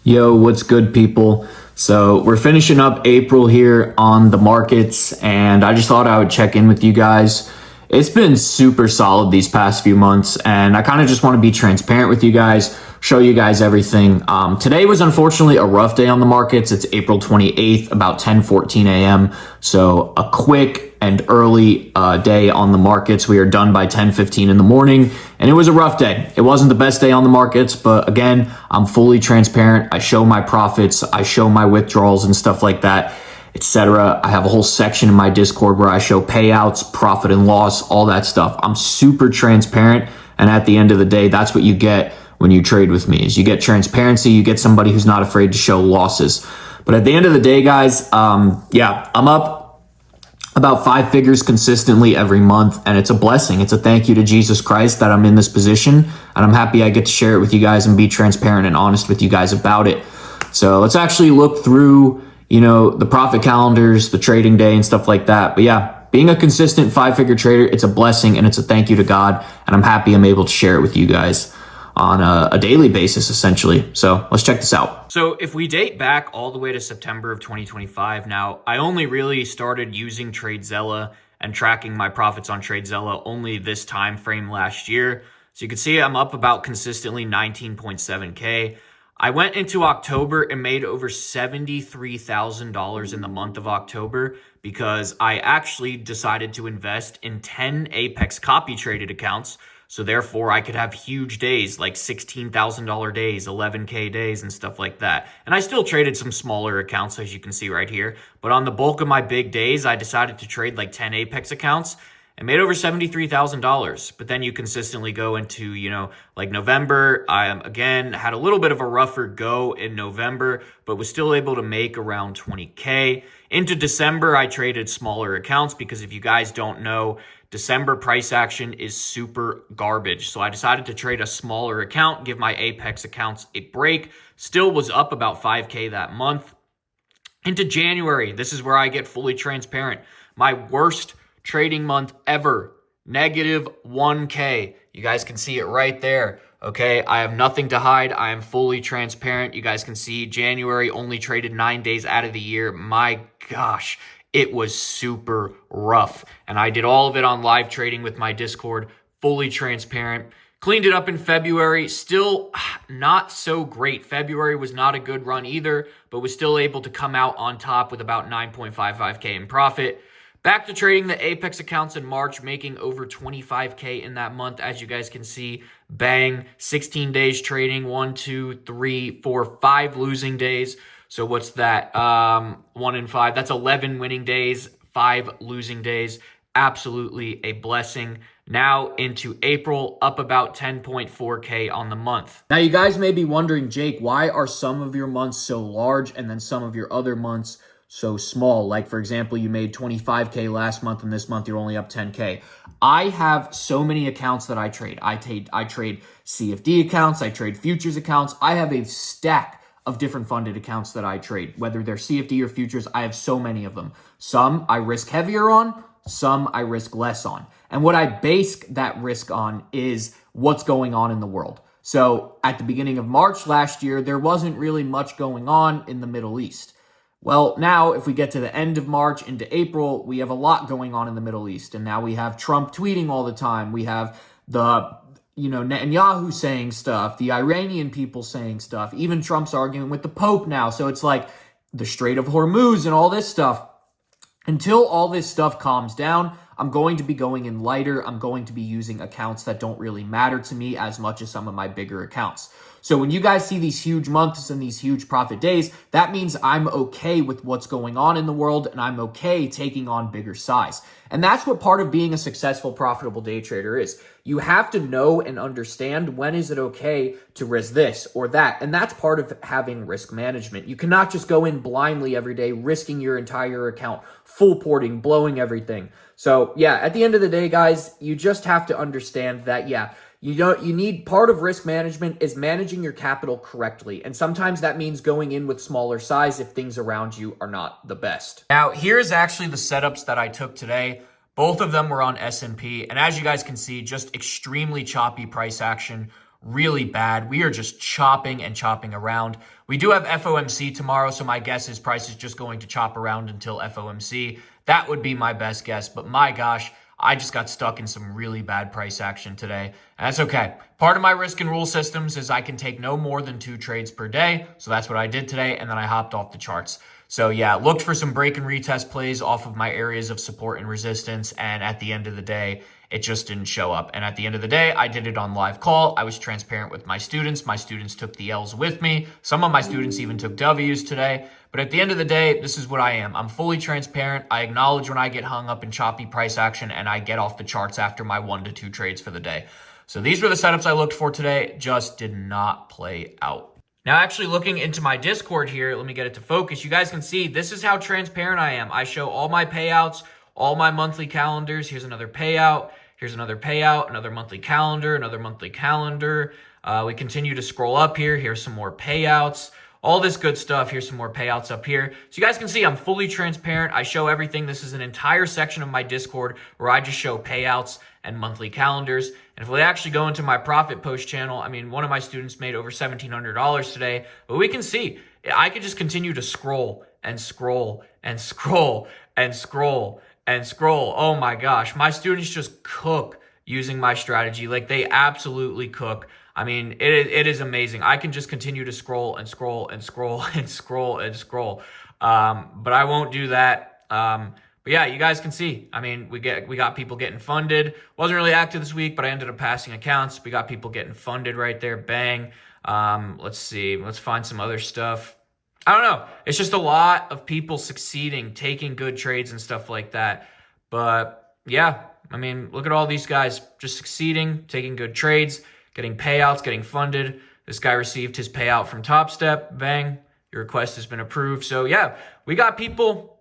Yo, what's good, people? So we're finishing up April here on the markets, and I just thought I would check in with you guys. It's been super solid these past few months, and I kind of just want to be transparent with you guys, show you guys everything. Today was unfortunately a rough day on the markets. It's April 28th, about 10:14 a.m. So a quick and early day on the markets. We are done by 10:15 in the morning, and it was a rough day. It wasn't the best day on the markets, but again, I'm fully transparent. I show my profits, I show my withdrawals and stuff like that, etc. I have a whole section in my Discord where I show payouts, profit and loss, all that stuff. I'm super transparent, and at the end of the day, that's what you get when you trade with me. Is you get transparency, you get somebody who's not afraid to show losses. But at the end of the day, guys, I'm up about 5 figures consistently every month, and it's a blessing. It's a thank you to Jesus Christ that I'm in this position, and I'm happy I get to share it with you guys and be transparent and honest with you guys about it. So let's actually look through, the profit calendars, the trading day and stuff like that. But yeah, being a consistent 5-figure trader, it's a blessing and it's a thank you to God, and I'm happy I'm able to share it with you guys on a daily basis, essentially. So let's check this out. So if we date back all the way to September of 2025, now I only really started using TradeZella and tracking my profits on TradeZella only this time frame last year. So you can see I'm up about consistently 19.7K. I went into October and made over $73,000 in the month of October because I actually decided to invest in 10 Apex copy traded accounts. So therefore, I could have huge days like $16,000 days, 11K days, and stuff like that. And I still traded some smaller accounts, as you can see right here. But on the bulk of my big days, I decided to trade like 10 Apex accounts and made over $73,000. But then you consistently go into, like November. I, again, had a little bit of a rougher go in November, but was still able to make around 20K. Into December, I traded smaller accounts because if you guys don't know, December price action is super garbage. So I decided to trade a smaller account, give my Apex accounts a break. Still was up about 5K that month. Into January, this is where I get fully transparent. My worst trading month ever, negative 1K. You guys can see it right there. Okay, I have nothing to hide. I am fully transparent. You guys can see January only traded 9 days out of the year. My gosh, it was super rough. And I did all of it on live trading with my Discord, fully transparent. Cleaned it up in February, still not so great. February was not a good run either, but was still able to come out on top with about 9.55K in profit. Back to trading the Apex accounts in March, making over 25K in that month. As you guys can see, bang, 16 days trading, 1, 2, 3, 4, 5 losing days. So what's that? 1 and 5. That's 11 winning days, 5 losing days. Absolutely a blessing. Now into April, up about 10.4K on the month. Now you guys may be wondering, Jake, why are some of your months so large and then some of your other months so small? Like, for example, you made 25K last month and this month you're only up 10K. I have so many accounts that I trade. I trade CFD accounts. I trade futures accounts. I have a stack of different funded accounts that I trade, whether they're CFD or futures. I have so many of them. Some I risk heavier on, some I risk less on. And what I base that risk on is what's going on in the world. So at the beginning of March last year, there wasn't really much going on in the Middle East. Well, now if we get to the end of March into April, we have a lot going on in the Middle East. And now we have Trump tweeting all the time. We have the Netanyahu saying stuff, the Iranian people saying stuff, even Trump's arguing with the Pope now. So it's like the Strait of Hormuz and all this stuff. Until all this stuff calms down, I'm going to be going in lighter. I'm going to be using accounts that don't really matter to me as much as some of my bigger accounts. So when you guys see these huge months and these huge profit days, that means I'm okay with what's going on in the world and I'm okay taking on bigger size. And that's what part of being a successful, profitable day trader is. You have to know and understand when is it okay to risk this or that. And that's part of having risk management. You cannot just go in blindly every day, risking your entire account, full porting, blowing everything. So yeah, at the end of the day, guys, you just have to understand that, you need part of risk management is managing your capital correctly. And sometimes that means going in with smaller size if things around you are not the best. Now, here's actually the setups that I took today. Both of them were on S&P. And as you guys can see, just extremely choppy price action. really bad. We are just chopping and chopping around. We do have FOMC tomorrow, so my guess is price is just going to chop around until FOMC. That would be my best guess, but my gosh, I just got stuck in some really bad price action today. And that's okay. Part of my risk and rule systems is I can take no more than 2 trades per day. So that's what I did today, and then I hopped off the charts. So yeah, looked for some break and retest plays off of my areas of support and resistance, and at the end of the day, it just didn't show up. And at the end of the day, I did it on live call. I was transparent with my students. My students took the L's with me. Some of my students even took W's today. But at the end of the day, this is what I am. I'm fully transparent. I acknowledge when I get hung up in choppy price action, and I get off the charts after my 1 to 2 trades for the day. So these were the setups I looked for today. Just did not play out. Now, actually looking into my Discord here, let me get it to focus. You guys can see this is how transparent I am. I show all my payouts, all my monthly calendars. Here's another payout. Here's another payout, another monthly calendar, another monthly calendar. We continue to scroll up here. Here's some more payouts. All this good stuff. Here's some more payouts up here. So you guys can see I'm fully transparent. I show everything. This is an entire section of my Discord where I just show payouts and monthly calendars. And if we actually go into my profit post channel, I mean, one of my students made over $1,700 today, but we can see I could just continue to scroll and scroll and scroll and scroll and scroll. Oh my gosh, my students just cook using my strategy. Like, they absolutely cook. I mean, it is amazing. I can just continue to scroll and scroll and scroll and scroll and scroll. But I won't do that. But yeah, you guys can see, I mean, we got people getting funded. Wasn't really active this week, but I ended up passing accounts. We got people getting funded right there. Bang. Let's see. Let's find some other stuff. I don't know. It's just a lot of people succeeding, taking good trades and stuff like that. But yeah, I mean, look at all these guys just succeeding, taking good trades, getting payouts, getting funded. This guy received his payout from Top Step. Bang. Your request has been approved. So yeah, we got people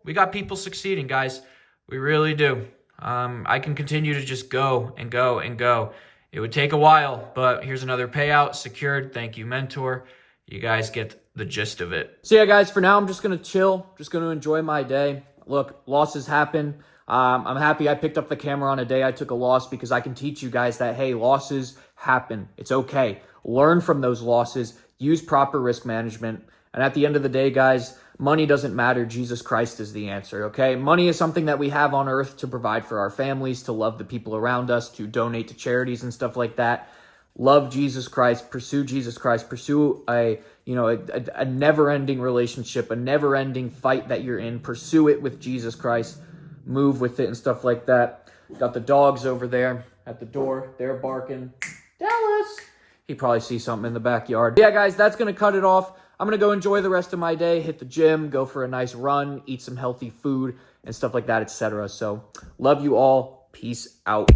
succeeding, guys. We really do. I can continue to just go and go and go. It would take a while, but here's another payout secured. Thank you, mentor. You guys get the gist of it. So yeah, guys, for now, I'm just going to chill, just going to enjoy my day. Look, losses happen. I'm happy I picked up the camera on a day I took a loss because I can teach you guys that, hey, losses happen. It's okay. Learn from those losses. Use proper risk management. And at the end of the day, guys, money doesn't matter. Jesus Christ is the answer, okay? Money is something that we have on earth to provide for our families, to love the people around us, to donate to charities and stuff like that. Love Jesus Christ, pursue Jesus Christ, pursue a never-ending relationship, a never-ending fight that you're in. Pursue it with Jesus Christ. Move with it and stuff like that. Got the dogs over there at the door. They're barking. Dallas! He probably sees something in the backyard. Yeah, guys, that's going to cut it off. I'm going to go enjoy the rest of my day, hit the gym, go for a nice run, eat some healthy food and stuff like that, etc. So, love you all. Peace out.